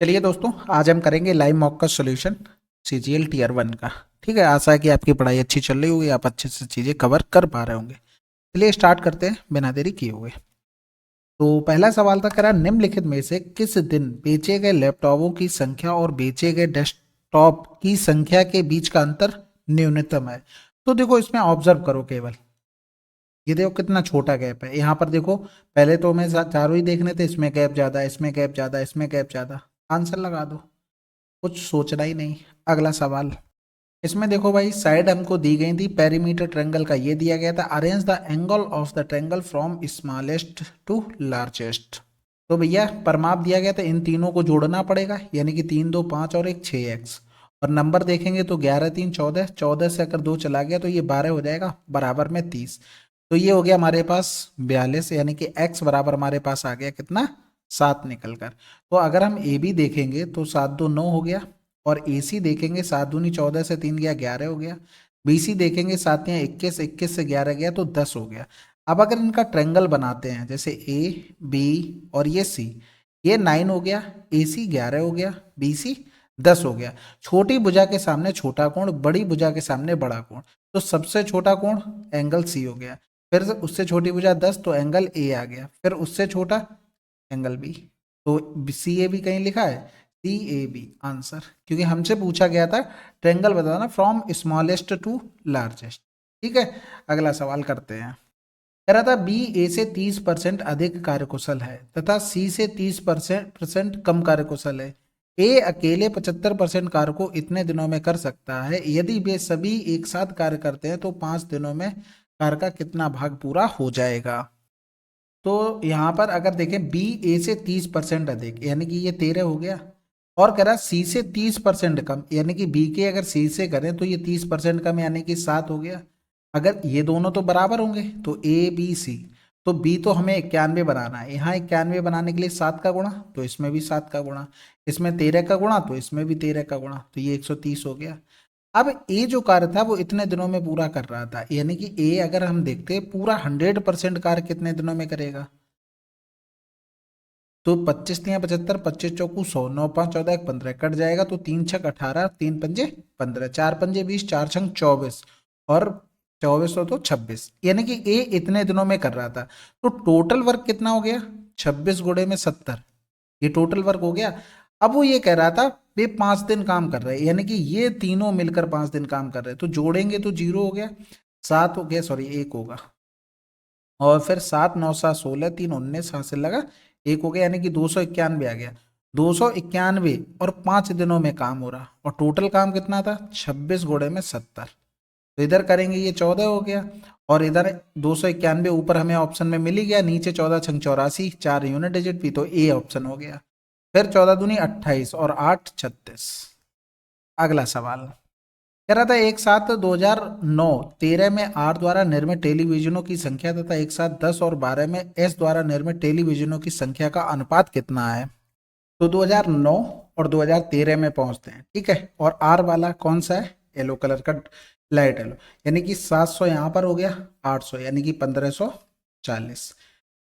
चलिए दोस्तों, आज हम करेंगे लाइव मॉक का सॉल्यूशन सीजीएल टीयर 1 का। ठीक है, आशा है कि आपकी पढ़ाई अच्छी चल रही होगी, आप अच्छे से चीज़ें कवर कर पा रहे होंगे। चलिए स्टार्ट करते हैं बिना देरी किए हुए। तो पहला सवाल था, करा निम्नलिखित में से किस दिन बेचे गए लैपटॉपों की संख्या और बेचे गए डेस्कटॉप की संख्या के बीच का अंतर न्यूनतम है। तो देखो, इसमें ऑब्जर्व करो केवल, ये देखो कितना छोटा गैप है। यहाँ पर देखो, पहले तो हमें चारों ही देखने थे, इसमें गैप ज्यादा, इसमें गैप ज्यादा, इसमें गैप ज्यादा। आंसर लगा दो, कुछ सोचना ही नहीं। अगला सवाल, इसमें देखो भाई, साइड हमको दी गई थी, पेरीमीटर ट्रायंगल का ये दिया गया था, arrange the angle of the triangle from smallest to largest. तो भैया परमाप दिया गया था, इन तीनों को जोड़ना पड़ेगा, यानी कि 3 2 5 और एक 6x। और नंबर देखेंगे तो 11 3 14, 14 से अगर 2 चला गया तो ये 12 हो जाएगा, बराबर में 30। तो ये हो गया हमारे पास 42, यानी कि x बराबर हमारे पास आ गया कितना, 7 निकल कर। तो अगर हम ए बी देखेंगे तो 7 2 9 हो गया, और ए सी देखेंगे 7 दूनी 14 से 3 गया 11 हो गया। बी सी देखेंगे 7 या 21, 21 से 11 गया तो 10 हो गया। अब अगर इनका ट्रायंगल बनाते हैं, जैसे ए बी और ये सी, ये 9 हो गया, ए सी 11 हो गया, बी सी 10 हो गया। छोटी भुजा के सामने छोटा कोण, बड़ी भुजा के सामने बड़ा कोण, तो सबसे छोटा कोण एंगल सी हो गया। फिर उससे छोटी भुजा 10 तो एंगल ए आ गया, फिर उससे छोटा एंगल बी। तो सी ए बी कहीं लिखा है, सी ए बी आंसर, क्योंकि हमसे पूछा गया था ट्रायंगल बताना फ्रॉम स्मॉलेस्ट टू लार्जेस्ट। ठीक है, अगला सवाल करते हैं। कह रहा था बी ए से 30% अधिक कार्यकुशल है तथा सी से 30% कम कार्यकुशल है। ए अकेले 75% कार्य को इतने दिनों में कर सकता है, यदि वे सभी एक साथ कार्य करते हैं तो 5 दिनों में कार्य का कितना भाग पूरा हो जाएगा। तो यहाँ पर अगर देखें, बी ए से 30% अधिक, यानी कि ये 13 हो गया, और कह रहा सी से 30% कम, यानी कि बी के अगर सी से करें तो ये 30% कम, यानी कि 7 हो गया। अगर ये दोनों तो बराबर होंगे तो ए बी सी, तो बी तो हमें 91 बनाना है, यहाँ 91 बनाने के लिए 7 का गुणा, तो इसमें भी 7 का गुणा, इसमें 13 का गुणा तो इसमें भी 13 का गुणा, तो ये 130 हो गया। अब ए जो कार्य था वो इतने दिनों में पूरा कर रहा था, यानी कि ए अगर हम देखते हैं पूरा 100% कार्य कितने दिनों में करेगा। तो 25 तिया 75, 25 चौकू 100, 9 5 14 1 15 कट जाएगा, तो 3 छक 18, 3 पंजे 15, 4 पंजे 20, 4 छंग 24, और 24 तो 26, यानी कि ए इतने दिनों में कर रहा था। तो टोटल वर्क कितना हो गया, 26 गुणे में 70, ये टोटल वर्क हो गया। अब वो ये कह रहा था वे 5 दिन काम कर रहे हैं, यानी कि ये तीनों मिलकर 5 दिन काम कर रहे हैं, तो जोड़ेंगे तो 0 हो गया, 7 हो गया, सॉरी 1 होगा, और फिर 7 9 7 16, 3 19 हासिल लगा, 1 हो गया, यानी कि 291 आ गया। 291 और 5 दिनों में काम हो रहा, और टोटल काम कितना था, 26 गुणे में 70। तो इधर करेंगे ये 14 हो गया, और इधर 291 ऊपर हमें ऑप्शन में मिल ही गया, नीचे 14 छंग 84, 4 यूनिट डिजिट भी, तो ए ऑप्शन हो गया। फिर 14 दूनी 28 और 8 36। अगला सवाल कह रहा था, एक साथ 2009-13 में आर द्वारा निर्मित टेलीविजनों की संख्या तथा एक साथ 10 और 12 में एस द्वारा निर्मित टेलीविजनों की संख्या का अनुपात कितना है। तो 2009 और 2013 में पहुंचते हैं, ठीक है, और आर वाला कौन सा है, येलो कलर का, लाइट येलो, यानी कि 700 यहाँ पर हो गया, 800 यानी कि 1540।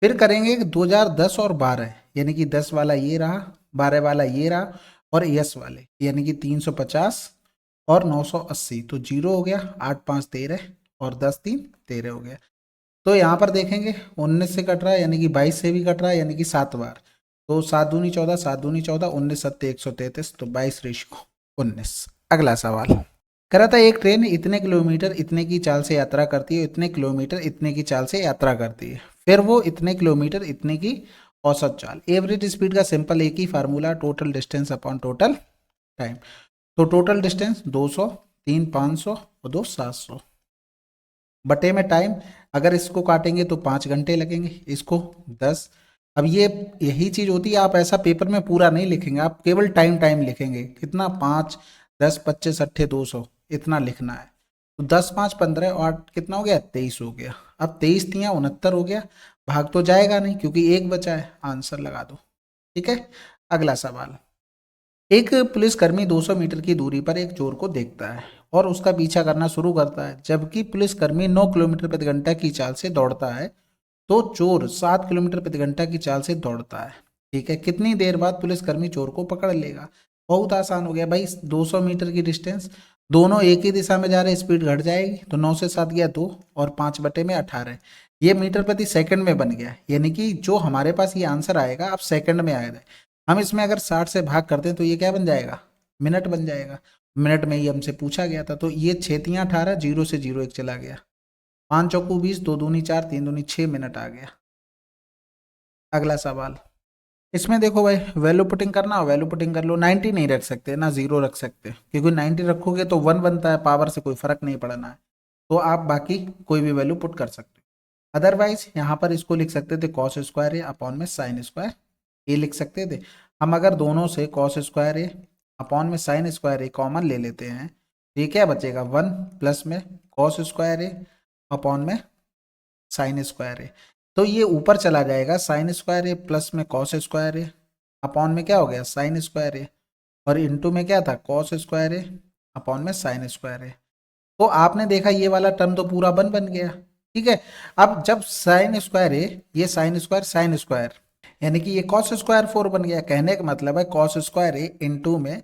फिर करेंगे 2010 और 12, यानी कि 10 वाला ये रहा, 12 वाला ये रहा, और यस वाले यानी कि 350 और 980, तो 0 हो गया, 8 5 13, और 10 3 13 हो गया। तो यहाँ पर देखेंगे 19 से कट रहा है, यानी कि 22 से भी कट रहा है, यानी कि 7 बार, तो 7 दूनी 14, 7 दूनी 14, 19 सत्ते 133, तो 22 रेशियो 19। अगला सवाल कह रहा था, एक ट्रेन इतने किलोमीटर इतने की चाल से यात्रा करती है, इतने किलोमीटर इतने की चाल से यात्रा करती है, फिर वो इतने किलोमीटर इतने की औसत चाल। एवरेज स्पीड का सिंपल एक ही formula, total distance upon total time. तो टोटल डिस्टेंस 200, 3 500 और 2 700, बटे में टाइम, अगर इसको काटेंगे तो 5 घंटे लगेंगे, इसको 10। अब ये यही चीज होती है, आप ऐसा पेपर में पूरा नहीं लिखेंगे, आप केवल टाइम टाइम लिखेंगे, कितना 5 10 25 अट्ठे 200, इतना लिखना है। तो 10 5 15 और 8 कितना हो गया, 23 हो गया। अब 23 तिया 69 हो गया, भाग तो जाएगा नहीं क्योंकि एक बचा है, आंसर लगा दो। ठीक है, अगला सवाल, एक पुलिसकर्मी 200 मीटर की दूरी पर एक चोर को देखता है और उसका पीछा करना शुरू करता है, जबकि पुलिसकर्मी 9 किलोमीटर प्रति घंटा की चाल से दौड़ता है, तो चोर 7 किलोमीटर प्रति घंटा की चाल से दौड़ता है। ठीक है, कितनी देर बाद पुलिसकर्मी चोर को पकड़ लेगा। बहुत आसान हो गया भाई, 200 मीटर की डिस्टेंस, दोनों एक ही दिशा में जा रहे हैं, स्पीड घट जाएगी तो 9 से 7 गया 2 और 5 बटे में 18, ये मीटर प्रति सेकंड में बन गया। यानी कि जो हमारे पास ये आंसर आएगा अब सेकंड में आएगा। हम इसमें अगर 60 से भाग करते हैं तो ये क्या बन जाएगा, मिनट बन जाएगा। मिनट में ही हमसे पूछा गया था, तो ये 6×3 = 18, 0 से 0 1 चला गया, 5 चौकू 20, 2 दूनी 4, 3 दूनी 6 मिनट आ गया। अगला सवाल, इसमें देखो भाई वैल्यू पुटिंग करना हो, वैल्यू पुटिंग कर लो। 90 नहीं रख सकते ना 0 रख सकते, क्योंकि 90 रखोगे तो 1 बनता है, पावर से कोई फर्क नहीं पड़ना है, तो आप बाकी कोई भी वैल्यू पुट कर सकते हो। अदरवाइज यहाँ पर इसको लिख सकते थे कॉस स्क्वायर ए अपॉन में साइन स्क्वायर ए लिख सकते थे। हम अगर दोनों से कॉस स्क्वायर ए अपॉन में साइन स्क्वायर ए कॉमन ले लेते हैं तो ये क्या बचेगा, 1 प्लस में कॉस स्क्वायर ए अपॉन में साइन स्क्वायर ए, तो ये ऊपर चला जाएगा साइन स्क्वायर ए प्लस में कॉस स्क्वायर ए अपॉन में क्या हो गया साइन स्क्वायर ए, और इनटू में क्या था कॉस स्क्वायर ए अपॉन में साइन स्क्वायर ए। तो आपने देखा ये वाला टर्म तो पूरा बन गया। ठीक है, अब जब साइन स्क्वायर ए, ये साइन स्क्वायर यानी कि ये कॉस स्क्वायर 4 बन गया। कहने का मतलब है कॉस स्क्वायर ए इंटू में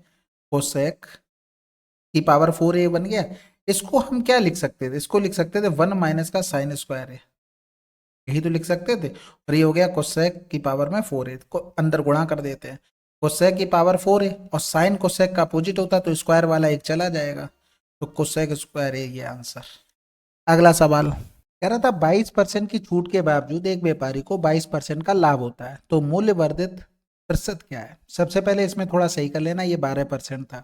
कोसेक की पावर 4a बन गया। इसको हम क्या लिख सकते थे, इसको लिख सकते थे 1 माइनस का साइन स्क्वायर ए, यही तो लिख सकते थे। और ये हो गया कोसेक की पावर में 4a को अंदर गुणा कर देते हैं, कोसेक की पावर 4a और साइन कोसेक का अपोजिट होता तो स्क्वायर वाला एक चला जाएगा, तो कोसेक स्क्वायर ए ये आंसर। अगला सवाल कह रहा था 22% की छूट के बावजूद एक व्यापारी को 22% का लाभ होता है, तो मूल्य वर्धित प्रतिशत क्या है। सबसे पहले इसमें थोड़ा सही कर लेना, ये 12% था,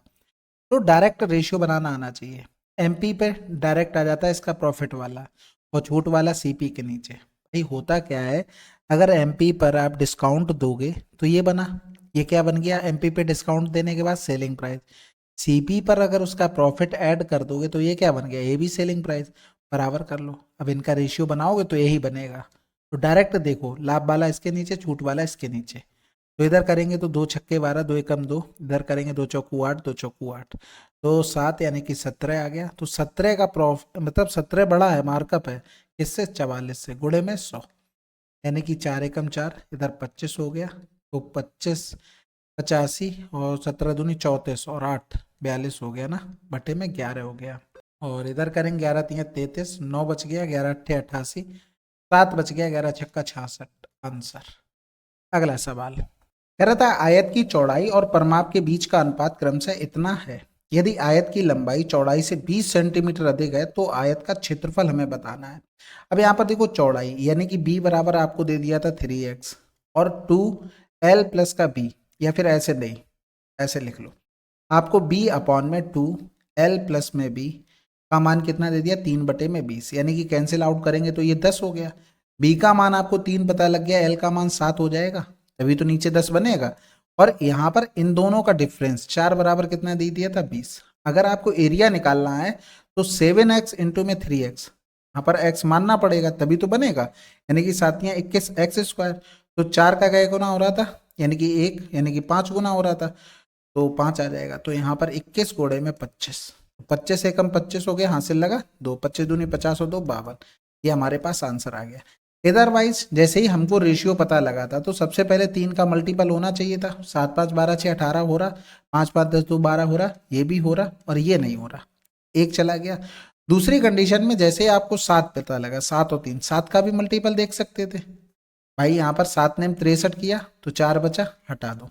तो डायरेक्ट रेशियो बनाना आना चाहिए। एमपी पे डायरेक्ट आ जाता है इसका प्रॉफिट वाला, और छूट वाला सीपी के नीचे। भाई होता क्या है, अगर एमपी पर आप डिस्काउंट दोगे तो ये बना, ये क्या बन गया, एमपी पे डिस्काउंट देने के बाद सेलिंग प्राइस। सीपी पर अगर उसका प्रॉफिट ऐड कर दोगे तो ये क्या बन गया, ये भी सेलिंग प्राइस, बराबर कर लो। अब इनका रेशियो बनाओगे तो यही बनेगा। तो डायरेक्ट देखो, लाभ वाला इसके नीचे, छूट वाला इसके नीचे, तो इधर करेंगे तो 2 छक्के 12, 2 एकम 2, इधर करेंगे 2 चौकू 8, 2 चौकू 8, तो 7 यानी कि 17 आ गया। तो 17 का मतलब 17 बड़ा है, मार्कअप है इससे 44 से, गुणे में 100 यानी कि 4 एकम 4, इधर 25 हो गया, तो 25 85 और 17 दूनी 34 और 8 42 हो गया ना, बटे में 11 हो गया। और इधर करेंगे 11 3 33, 9 बच गया, 11 8 88, 7 बच गया, 11 6 66 आंसर। अगला सवाल कह रहा था आयत की चौड़ाई और परमाप के बीच का अनुपात क्रमशः इतना है, यदि आयत की लंबाई चौड़ाई से 20 सेंटीमीटर अधिक है तो आयत का क्षेत्रफल हमें बताना है। अब यहाँ पर देखो चौड़ाई यानी कि b बराबर आपको दे दिया था 3x और 2l प्लस का b, या फिर ऐसे नहीं, ऐसे लिख लो, आपको b अपॉन में 2l प्लस में b का मान कितना दे दिया, 3/20, यानी कि कैंसिल आउट करेंगे तो ये 10 हो गया। b का मान आपको 3 पता लग गया, l का मान 7 हो जाएगा, तभी तो नीचे 10 बनेगा। और यहाँ पर इन दोनों का डिफरेंस 4 बराबर कितना दे दिया था 20। अगर आपको एरिया निकालना है तो 7x इंटू में 3x, यहाँ पर x मानना पड़ेगा तभी तो बनेगा, यानी कि साथियाँ 21x²। तो 4 का क्या गुना हो रहा था, यानी कि 1, यानी कि 5 गुना हो रहा था, तो 5 आ जाएगा। तो यहाँ पर 21 गुणे में 25, 25 एकम 25 हो गया, हासिल लगा 2, 25 दूनी 50 और 2 52, ये हमारे पास आंसर आ गया। इधरवाइज जैसे ही हमको रेशियो पता लगा था तो सबसे पहले 3 का मल्टीपल होना चाहिए था, 7 5 12 6 18 हो रहा, 5 5 10 2 12 हो रहा, ये भी हो रहा और ये नहीं हो रहा, एक चला गया। दूसरी कंडीशन में जैसे ही आपको 7 पता लगा, 7 और 3, 7 का भी मल्टीपल देख सकते थे भाई, यहाँ पर 7 ने 63 किया तो 4 बचा, हटा दो,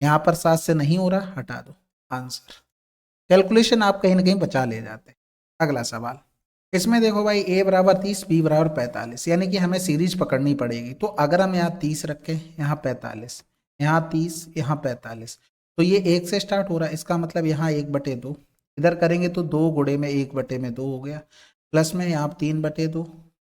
यहाँ पर 7 से नहीं हो रहा, हटा दो, आंसर। कैलकुलेशन आप कहीं ना कहीं बचा ले जाते। अगला सवाल, इसमें देखो भाई a बराबर 30, b बराबर 45, यानी कि हमें सीरीज पकड़नी पड़ेगी। तो अगर हम यहाँ 30 रखें, यहाँ 45, यहाँ 30, यहाँ 45, तो ये 1 से स्टार्ट हो रहा है, इसका मतलब यहाँ 1/2, इधर करेंगे तो 2 गुणे में 1/2 हो गया, प्लस में यहाँ 3/2,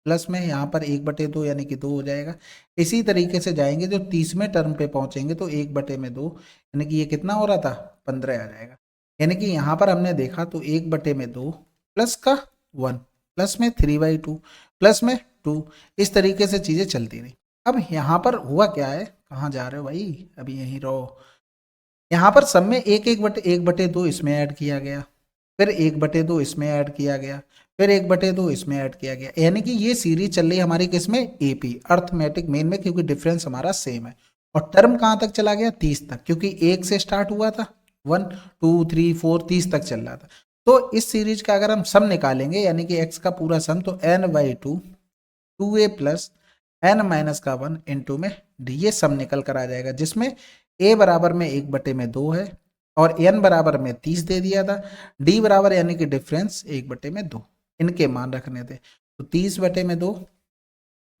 प्लस में यहाँ पर 1/2 यानी कि 2 हो जाएगा। इसी तरीके से जाएंगे जो 30वें टर्म पे पहुंचेंगे तो 1/2 यानी कि ये कितना हो रहा था 15 आ जाएगा। यानी कि यहाँ पर हमने देखा तो 1/2 प्लस का 1 प्लस में 3/2 प्लस में 2, इस तरीके से चीजें चलती रही। अब यहाँ पर हुआ क्या है, कहाँ जा रहे हो भाई, अभी यहीं रहो। यहाँ पर सब में 1/2 इसमें ऐड किया गया, फिर 1/2 इसमें ऐड किया गया, फिर 1/2 इसमें ऐड किया गया, यानी कि ये सीरीज चल रही है हमारी किसमें, एपी अर्थमेटिक मेन में, क्योंकि डिफरेंस हमारा सेम है। और टर्म कहाँ तक चला गया, 30 तक, क्योंकि 1 से स्टार्ट हुआ था, 1 2 3 4 30 तक चल रहा था। तो इस सीरीज का अगर हम सम निकालेंगे यानी कि x का पूरा सम, तो n/2 2a plus n minus का 1 इंटू में d, ये सम निकल कर आ जाएगा, जिसमें a बराबर में 1/2 है और n बराबर में 30 दे दिया था, d बराबर यानी कि डिफरेंस 1/2, इनके मान रखने थे। तो 30/2,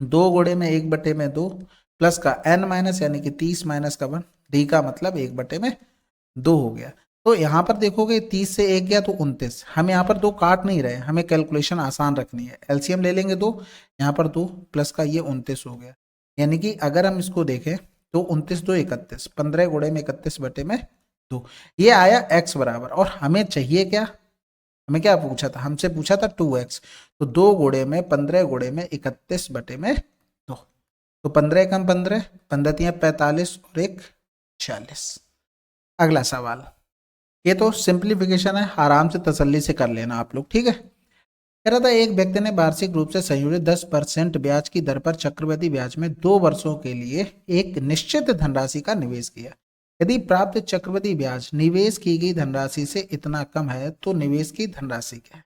2 गुणे में 1/2 प्लस का n माइनस यानी कि 30 माइनस का 1, d का मतलब 1/2 हो गया। तो यहाँ पर देखोगे 30 से 1 गया तो 29, हम यहाँ पर 2 काट नहीं रहे, हमें कैलकुलेशन आसान रखनी है, एलसीएम ले लेंगे 2, यहाँ पर 2 प्लस का ये 29 हो गया। यानी कि अगर हम इसको देखें तो 29 2 31, 15 गुणे में 31/2, ये आया x बराबर। और हमें चाहिए क्या, हमें क्या पूछा था, हमसे पूछा था 2x, तो 2 गुणे में 15 गुणे में 31/2, तो 15 कम 15, 15 45 और 1 40। अगला सवाल, ये तो सिंप्लीफिकेशन है, आराम से तसल्ली से कर लेना आप लोग, ठीक है। कह रहा था एक व्यक्ति ने वार्षिक रूप से संयोजित 10% ब्याज की दर पर चक्रवृद्धि ब्याज में 2 वर्षों के लिए एक निश्चित धनराशि का निवेश किया। यदि प्राप्त चक्रवृद्धि ब्याज निवेश की गई धनराशि से इतना कम है तो निवेश की धनराशि क्या है।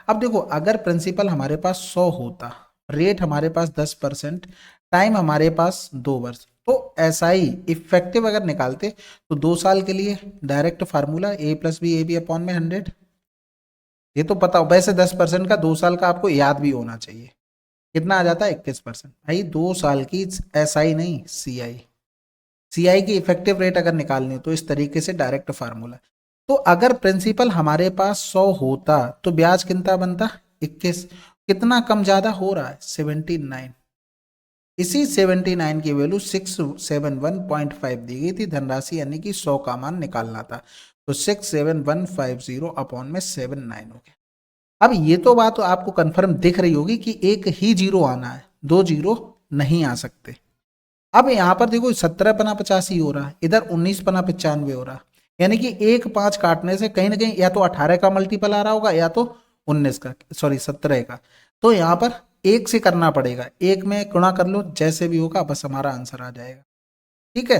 अब देखो, अगर प्रिंसिपल हमारे पास 100 होता, रेट हमारे पास 10%, टाइम हमारे पास 2 वर्ष, तो एसआई इफेक्टिव अगर निकालते तो 2 साल के लिए डायरेक्ट फार्मूला a+b/100, ये तो पता हो, वैसे 10% का 2 साल का आपको याद भी होना चाहिए, कितना आ जाता है 21%। भाई 2 साल की एसआई नहीं सीआई, सीआई की इफेक्टिव रेट अगर निकालनी हो तो इस तरीके से डायरेक्ट फार्मूला। तो अगर प्रिंसिपल हमारे पास 100 होता तो ब्याज कितना बनता 21, कितना कम ज्यादा हो रहा है 79, इसी 79 की वैल्यू 671.5 दी गई थी धनराशि, यानी कि 100 का मान निकालना था, तो 67150 अपॉन में 79 हो गया। अब ये तो बात आपको कंफर्म दिख रही होगी कि एक ही जीरो आना है, 2 जीरो नहीं आ सकते। अब यहाँ पर देखो 17×85 हो रहा, इधर 19×95 हो रहा, यानी कि 1 5 काटने से कहीं ना कहीं या तो 18 का मल्टीपल आ रहा होगा या तो 19 का, सॉरी 17 का। तो यहाँ पर 1 से करना पड़ेगा, 1 में गुणा कर लो, जैसे भी होगा बस हमारा आंसर आ जाएगा, ठीक है।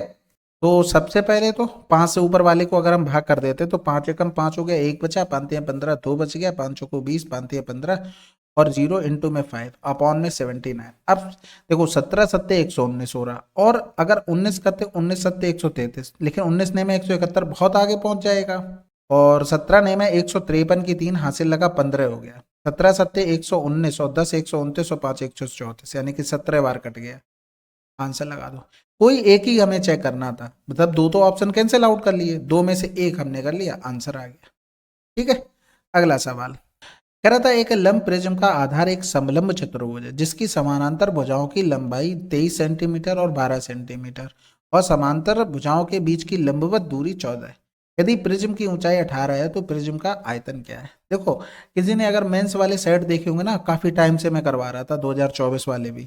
तो सबसे पहले तो 5 से ऊपर वाले को अगर हम भाग कर देते तो 5 एकम 5 हो गया, 1 बचा, 5 तिया 15, 2 बच गया, 5 को 20, 5 तिया 15 और 0 इंटू में 5 अपॉन में 79। अब देखो 17 सत्ते 119 हो रहा, और अगर 19 करते 19 सत्ते 133, लेकिन 19 ने में 171 बहुत आगे पहुंच जाएगा, और 17 ने में 153 की 3 हासिल लगा 15 हो गया, 17 सत्ते 119 और 10 129 और 5 134, यानी कि 17 बार कट गया, आंसर लगा दो। कोई एक ही हमें चेक करना था, मतलब 2 तो ऑप्शन कैंसिल आउट कर लिए, 2 में से 1 हमने कर लिया, आंसर आ गया, ठीक है। अगला सवाल कह रहा था एक लंब प्रिज्म का आधार एक समलंब चतुर्भुज है जिसकी समानांतर भुजाओं की लंबाई 23 सेंटीमीटर और 12 सेंटीमीटर और समांतर भुजाओं के बीच की लंबवत दूरी 14 है। यदि प्रिज्म की ऊंचाई 18 है तो प्रिज्म का आयतन क्या है। देखो, किसी ने अगर मेंस वाले सेट देखे होंगे ना, काफी टाइम से मैं करवा रहा था, 2024 वाले भी,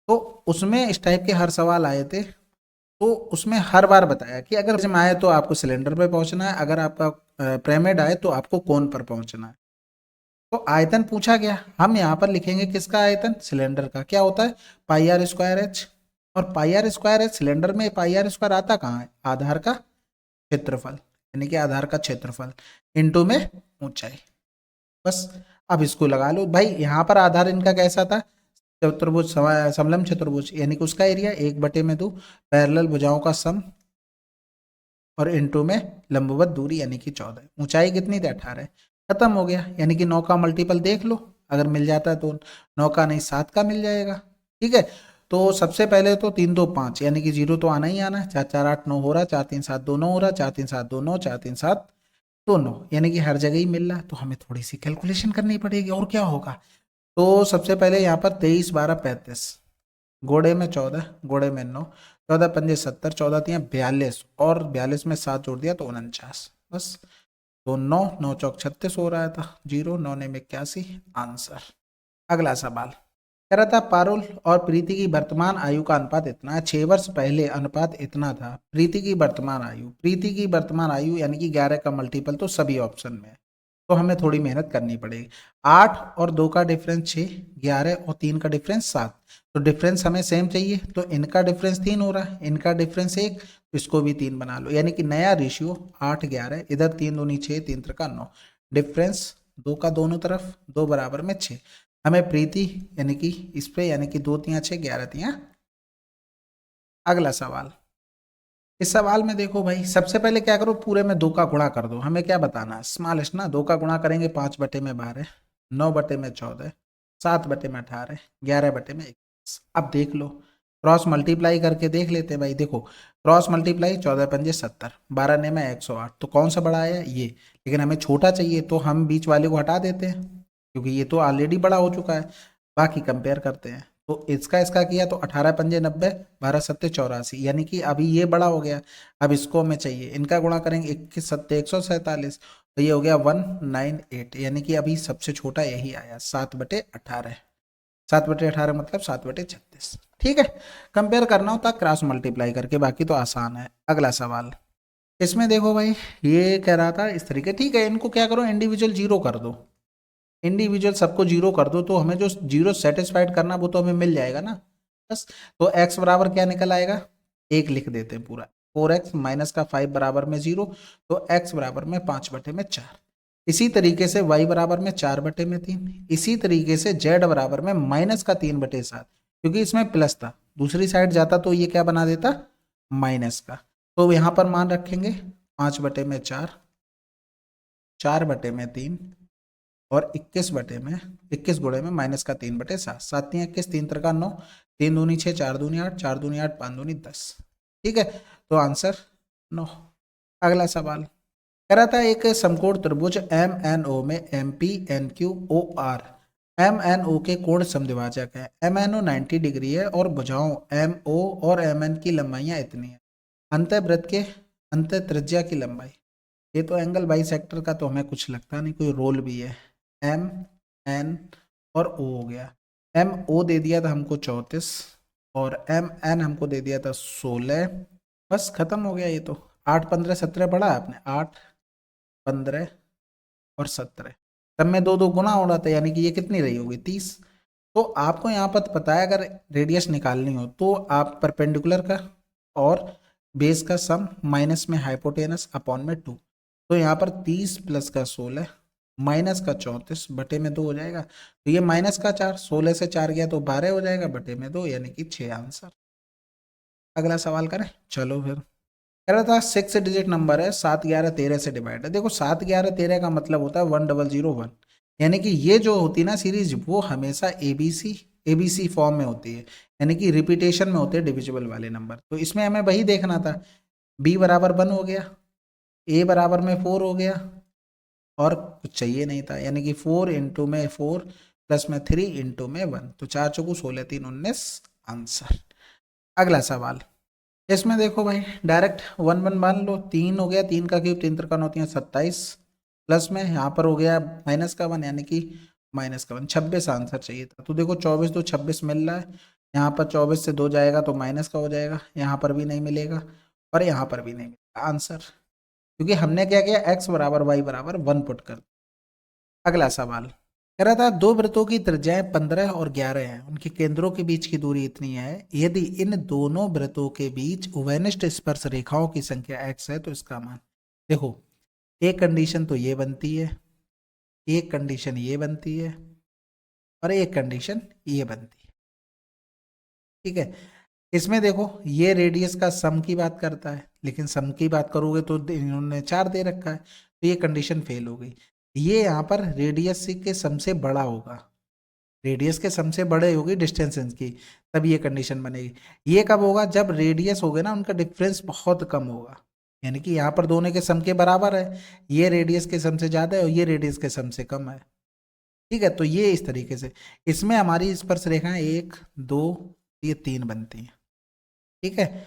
तो उसमें इस टाइप के हर सवाल आए थे। तो उसमें हर बार बताया कि अगर प्रिज्म आए तो आपको सिलेंडर पर पहुंचना है, अगर आपका पिरामिड आए तो आपको कोन पर पहुंचना है। तो आयतन पूछा गया, हम यहाँ पर लिखेंगे किसका आयतन, सिलेंडर का। क्या होता है πr²h, और πr²h सिलेंडर में πr² आता कहाँ है, आधार का क्षेत्रफल, यानी कि आधार का क्षेत्रफल इंटू में ऊंचाई, बस। अब इसको लगा लो भाई, यहाँ पर आधार इनका कैसा था, चतुर्भुज, समलंब चतुर्भुज, यानी कि उसका एरिया 1/2, पैरेलल भुजाओं का सम और इंटू में लंबवत दूरी यानी कि 14, ऊंचाई कितनी थी 18, खत्म हो गया। यानी कि 9 का मल्टीपल देख लो, अगर मिल जाता है तो 9 का नहीं 7 का मिल जाएगा, ठीक है। तो सबसे पहले तो 3 2 5, यानी कि 0 तो आना ही आना है, 4 4 8 9 हो रहा, 4 3 7 2 9 हो रहा, 4 3 7 2 9, 4 3 7 2 9, यानी कि हर जगह ही मिल रहा है। तो हमें थोड़ी सी कैलकुलेशन करनी पड़ेगी, और क्या होगा। तो सबसे पहले यहाँ पर 23 12 35, घोड़े में 14, घोड़े में 9, 14 पंजे 70, 14 तिया 42, और 42 में 7 जोड़ दिया तो 49, बस। तो 9 9 चौक 36 हो रहा था, 0 9 ने 81, आंसर। अगला सवाल कह रहा था पारुल और प्रीति की वर्तमान आयु का अनुपात इतना है, 6 वर्ष पहले अनुपात इतना था। प्रीति की वर्तमान आयु यानी कि 11 का मल्टीपल तो सभी ऑप्शन में है, तो हमें थोड़ी मेहनत करनी पड़ेगी। 8 और 2 का डिफरेंस 6, 11 और 3 का डिफरेंस 7, तो डिफरेंस हमें सेम चाहिए, तो इनका डिफरेंस 3 हो रहा है, इनका डिफरेंस 1, तो इसको भी 3 बना लो, यानी कि नया रेशियो 8 11, इधर 3 दूनी 6, 3 त्रिका 9, डिफरेंस 2 का दोनों तरफ 2 बराबर में 6। हमें प्रीति यानी कि इस पे यानी कि 2 तियां 6, 11 तियां। अगला सवाल, इस सवाल में देखो भाई, सबसे पहले क्या करो, पूरे में 2 का गुणा कर दो। हमें क्या बताना है, स्मॉलेस्ट ना, 2 का गुणा करेंगे 5 बटे में 12, 9 बटे में 14, 7 बटे में 18, 11 बटे में 21। अब देख लो, क्रॉस मल्टीप्लाई करके देख लेते हैं भाई। देखो क्रॉस मल्टीप्लाई 14 पंजे 70, 12 ने में 108, तो कौन सा बड़ा आया ये, लेकिन हमें छोटा चाहिए तो हम बीच वाले को हटा देते हैं क्योंकि ये तो ऑलरेडी बड़ा हो चुका है। बाकी कंपेयर करते हैं, तो इसका इसका किया तो 18 पंजे 90, 12 सत्ते 84, यानी कि अभी ये बड़ा हो गया। अब इसको हमें चाहिए, इनका गुणा करेंगे 21 सत्ते 147, तो ये हो गया 198, यानी कि अभी सबसे छोटा यही आया 7/18। 7/18 मतलब 7/36। ठीक है, कंपेयर करना होता क्रॉस मल्टीप्लाई करके, बाकी तो आसान है। अगला सवाल, इसमें देखो भाई, ये कह रहा था इस तरीके, ठीक है, इनको क्या करो, इंडिविजुअल जीरो कर दो, इंडिविजुअल सबको जीरो कर दो, तो हमें जो जीरो सेटिस्फाइड करना वो तो हमें मिल जाएगा ना बस। तो x बराबर क्या निकल आएगा, 1 लिख देते हैं पूरा, 4x माइनस का 5 बराबर में 0, तो x बराबर में 5/4। इसी तरीके से y बराबर में 4/3, इसी तरीके से z बराबर में माइनस का 3/7, क्योंकि इसमें प्लस था, दूसरी साइड जाता तो ये क्या बना देता, माइनस का। तो यहाँ पर मान रखेंगे 5/4, 4/3 और 21 गुणे में माइनस का 3/7, 7 तियां 21, 3 त्रिका 9, 3 दूनी 6, 4 दूनी 8, 4 दूनी 8, 5 दूनी 10। ठीक है, तो आंसर 9। अगला सवाल कह रहा था, एक समकोण त्रिभुज एम एन ओ में M P N Q O R M N O के कोण समद्विभाजक है। एम एन ओ 90 डिग्री है और भुजाओं एम ओ और एम एन की लंबाइयां इतनी है। अंतःवृत्त के अंत त्रिज्या की लंबाई, ये तो एंगल बाई सेक्टर का तो हमें कुछ लगता नहीं कोई रोल भी है। एम एन और ओ हो गया, एम ओ दे दिया था हमको 34 और एम एन हमको दे दिया था 16, बस खत्म हो गया ये तो। 8 15 17 पढ़ा आपने, 8 15 और 17, तब में 2 2 गुना हो रहा था, यानी कि ये कितनी रही होगी 30। तो आपको यहाँ पर पता है, अगर रेडियस निकालनी हो तो आप परपेंडिकुलर का और बेस का सम माइनस में हाइपोटेनस अपॉन में 2, तो यहाँ पर 30 प्लस का 16 माइनस का 34 बटे में 2 हो जाएगा, तो ये माइनस का 4, 16 से 4 गया तो 12 हो जाएगा बटे में 2, यानी कि 6 आंसर। अगला सवाल करें, चलो फिर। कह रहा था 6 डिजिट नंबर है, 7 11 13 से डिवाइड है। देखो 7 11 13 का मतलब होता है 1001, यानी कि ये जो होती है ना सीरीज, वो हमेशा एबीसी फॉर्म में होती है, यानी कि रिपीटेशन में होते हैं डिविजिबल वाले नंबर। तो इसमें हमें वही देखना था, b बराबर 1 हो गया, a बराबर में 4 हो गया, और कुछ चाहिए नहीं था, यानी कि 4 इंटू में 4 प्लस में 3 इंटू में 1, तो 4 चौकू 16 3 19 आंसर। अगला सवाल, इसमें देखो भाई डायरेक्ट 1 1 मान लो, 3 हो गया, 3 का क्यूब 3 त्रिका होती है 27, प्लस में यहाँ पर हो गया माइनस का 1, यानी कि माइनस का 1, 26 आंसर चाहिए था। तो देखो 24 तो 26 मिल रहा है, यहाँ पर 24 से 2 जाएगा तो माइनस का हो जाएगा, यहाँ पर भी नहीं मिलेगा और यहाँ पर भी नहीं मिलेगा आंसर, क्योंकि हमने क्या किया, x बराबर y बराबर 1 पुट कर। अगला सवाल कह रहा था, दो वृत्तों की त्रिज्याएं 15 और 11 हैं, उनके केंद्रों के बीच की दूरी इतनी है, यदि इन दोनों वृत्तों के बीच उभयनिष्ठ स्पर्श रेखाओं की संख्या x है तो इसका मान। देखो एक कंडीशन तो ये बनती है, एक कंडीशन ये बनती है और एक कंडीशन ये बनती है। ठीक है, इसमें देखो ये रेडियस का सम की बात करता है, लेकिन सम की बात करोगे तो इन्होंने 4 दे रखा है, तो ये कंडीशन फेल हो गई। ये यहाँ पर रेडियस के सम से बड़ा होगा, रेडियस के सम से बड़े होगी डिस्टेंस की, तब ये कंडीशन बनेगी। ये कब होगा, जब रेडियस हो गए ना उनका डिफरेंस बहुत कम होगा, यानी कि यहाँ पर दोनों के सम के बराबर है, ये रेडियस के सम से ज़्यादा है और ये रेडियस के सम से कम है। ठीक है, तो ये इस तरीके से इसमें हमारी स्पर्श रेखाएं 1 2 ये 3 बनती हैं। ठीक है,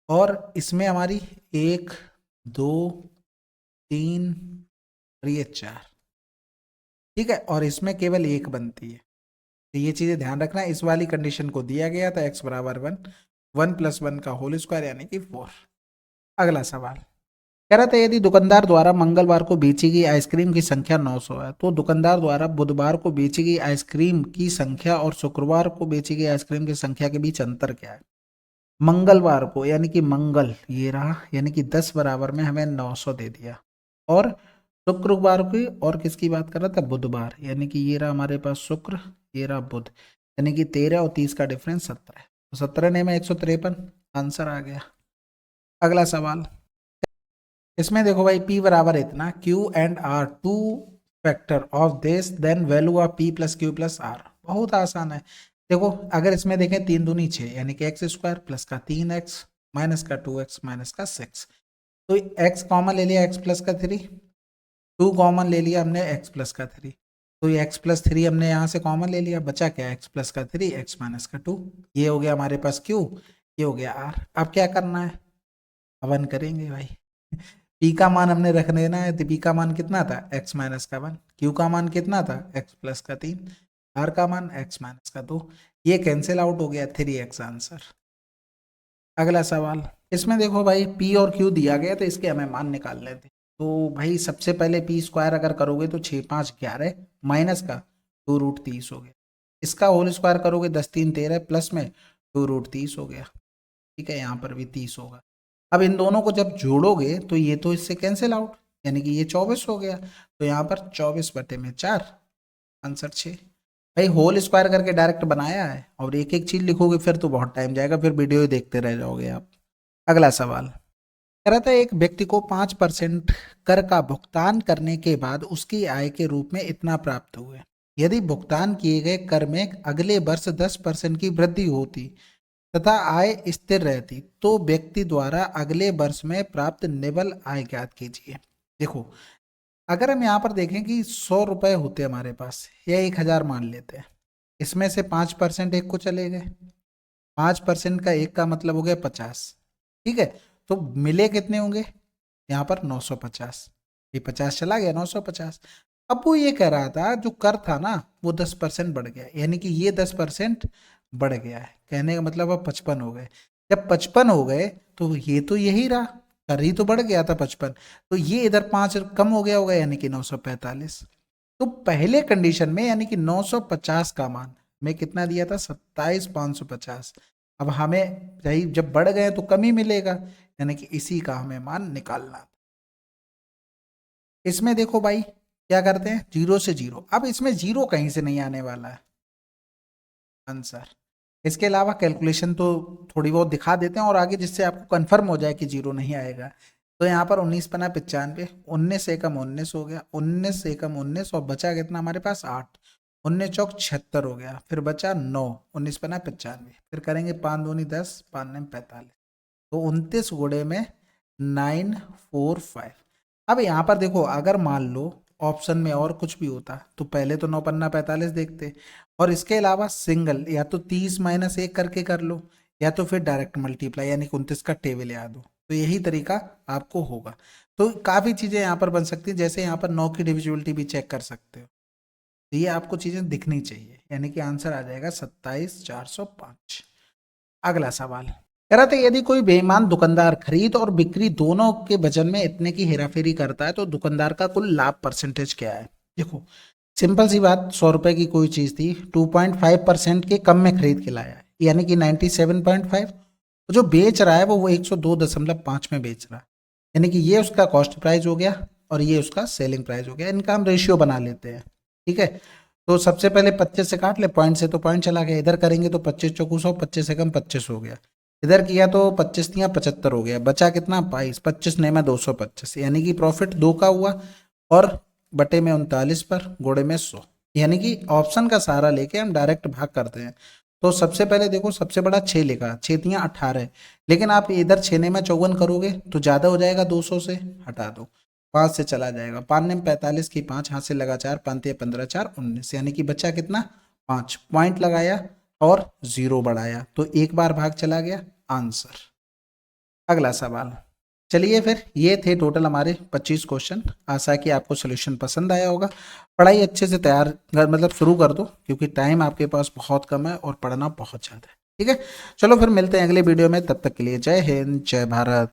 और इसमें हमारी 1 2 3 और ये 4। ठीक है, और इसमें केवल 1 बनती है, तो ये चीज़ें ध्यान रखना। इस वाली कंडीशन को दिया गया था x बराबर 1, 1 + 1 का होल स्क्वायर यानी कि 4। अगला सवाल, कह रहा था यदि दुकानदार द्वारा मंगलवार को बेची गई आइसक्रीम की संख्या 900 है तो दुकानदार द्वारा बुधवार को बेची गई आइसक्रीम की संख्या और शुक्रवार को बेची गई आइसक्रीम की संख्या के बीच अंतर क्या है। मंगलवार को यानी कि मंगल ये रहा, यानी कि 10 बराबर में हमें 900 दे दिया, और शुक्रवार की और किसकी बात कर रहा था, बुधवार, यानी कि ये रहा हमारे पास शुक्र, ये रहा बुध, यानी कि 13 और 30 का डिफरेंस 17 है, तो 17 ने में 153, आंसर आ गया। अगला सवाल, इसमें देखो भाई P बराबर इतना, Q and R two factor of this, then value of P plus Q plus R। बहुत आसान है। देखो अगर इसमें देखें 3 दूनी 6 यानी कि एक्स स्क्वायर प्लस का 3x माइनस का 2x माइनस का 6, तो x कॉमन ले लिया, x प्लस का 3, 2 कॉमन ले लिया हमने, x प्लस का 3, तो ये x प्लस 3 हमने यहाँ से कॉमन ले लिया, बचा क्या, x प्लस का 3 x माइनस का 2, ये हो गया हमारे पास Q, ये हो गया R। अब क्या करना है, अवन करेंगे भाई। P का मान हमने रख देना है, तो P का मान कितना था, x माइनस का 1, Q का मान कितना था, x प्लस का 3, R का मान x माइनस का 2, ये कैंसिल आउट हो गया, 3x आंसर। अगला सवाल, इसमें देखो भाई P और Q दिया गया तो इसके हमें मान निकाल लेते। तो भाई सबसे पहले P स्क्वायर अगर करोगे तो 6 5 11 माइनस का 2 रूट 30 हो गया, इसका होल स्क्वायर करोगे 10 3 13 प्लस में 2 रूट 30 हो गया, ठीक है, यहाँ पर भी 30 होगा। अब इन दोनों को जब जोड़ोगे तो ये तो इससे कैंसिल आउट, यानी कि ये 24 हो गया, तो यहाँ पर 24/4, आंसर 6। भाई होल स्क्वायर करके डायरेक्ट बनाया है, और एक एक चीज लिखोगे फिर तो बहुत टाइम जाएगा, फिर वीडियो ही देखते रह जाओगे आप। अगला सवाल कह रहा था एक व्यक्ति को 5% कर का भुगतान करने के बाद उसकी आय के रूप में इतना प्राप्त हुए। यदि भुगतान किए गए कर में अगले वर्ष 10% की वृद्धि होती तथा आय स्थिर रहती तो व्यक्ति द्वारा अगले वर्ष में प्राप्त निवल आय ज्ञात कीजिए। देखो अगर हम यहाँ पर देखें कि 100 रुपए होते हमारे पास या 1000 मान लेते हैं, इसमें से 5% एक को चले गए, 5% का एक का मतलब हो गया 50, ठीक है, तो मिले कितने होंगे यहाँ पर 950, ये 50 चला गया 950। अब वो ये कह रहा था जो कर था ना वो 10% बढ़ गया, यानी कि ये 10% बढ़ गया है, कहने का मतलब अब 55 हो गए। जब 55 हो गए तो ये तो यही रहा, कर ही तो बढ़ गया था 55, तो ये इधर 5 कम हो गया होगा, यानी कि 945। तो पहले कंडीशन में यानी कि 950 का मान मैं कितना दिया था, 27,550। अब हमें जब बढ़ गए तो कम ही मिलेगा, यानी कि इसी का हमें मान निकालना। इसमें देखो भाई क्या करते हैं, 0 से 0, अब इसमें 0 कहीं से नहीं आने वाला है आंसर। इसके अलावा कैलकुलेशन तो थोड़ी बहुत दिखा देते हैं और आगे, जिससे आपको कंफर्म हो जाए कि 0 नहीं आएगा। तो यहाँ पर 19 पना 95, 19 से कम 19 हो गया, 19 से कम 19, और बचा कितना हमारे पास 8, 19 चौक 76 हो गया, फिर बचा 9, 19 पना 95, फिर करेंगे 5 दूनी 10, 5 9 45, तो 29 गुणे में 945। अब यहाँ पर देखो अगर मान लो ऑप्शन में और कुछ भी होता तो पहले तो 9 पन्ना 45 देखते, और इसके अलावा सिंगल या तो 30 माइनस 1 करके कर लो, या तो फिर डायरेक्ट मल्टीप्लाई यानी कि 29 का टेबल याद हो, तो यही तरीका आपको होगा। तो काफ़ी चीज़ें यहाँ पर बन सकती हैं, जैसे यहाँ पर 9 की डिविजिबिलिटी भी चेक कर सकते हो, तो ये आपको चीज़ें दिखनी चाहिए, यानी कि आंसर आ जाएगा 27,405। अगला सवाल कह रहा था यदि कोई बेईमान दुकानदार खरीद और बिक्री दोनों के वजन में इतने की हेराफेरी करता है तो दुकानदार का कुल लाभ परसेंटेज क्या है। देखो सिंपल सी बात, 100 रुपए की कोई चीज थी, 2.5% के कम में खरीद के लाया है, यानी कि 97.5, तो जो बेच रहा है वो 102.5 में बेच रहा है, यानी कि ये उसका कॉस्ट प्राइस हो गया और ये उसका सेलिंग प्राइस हो गया। इनका हम रेशियो बना लेते हैं, ठीक है। तो सबसे पहले 25 से काट ले, पॉइंट से तो पॉइंट चला गया, इधर करेंगे तो 25 चौकू 100, 25 से कम 25 हो गया, इधर किया तो 25 दिया 75 हो गया, बचा कितना 22, 25 ने में 225, यानी कि प्रॉफिट 2 का हुआ, और बटे में 39 पर गुणे में 100, यानी कि ऑप्शन का सहारा लेके हम डायरेक्ट भाग करते हैं। तो सबसे पहले देखो सबसे बड़ा 6 लिखा, 6 तियाँ 18, लेकिन आप इधर 6 ने में 54 करोगे तो ज़्यादा हो जाएगा, 200 से हटा दो, 5 से चला जाएगा, 5 ने 45 की 5 हाथ से लगा 4, 5 15 4 19, यानी कि बचा कितना 5, पॉइंट लगाया और 0 बढ़ाया, तो एक बार भाग चला गया, आंसर। अगला सवाल, चलिए फिर ये थे टोटल हमारे 25 क्वेश्चन। आशा है कि आपको सोल्यूशन पसंद आया होगा। पढ़ाई अच्छे से तैयार मतलब शुरू कर दो, क्योंकि टाइम आपके पास बहुत कम है और पढ़ना बहुत ज़्यादा है, ठीक है। चलो फिर मिलते हैं अगले वीडियो में, तब तक के लिए जय हिंद जय भारत।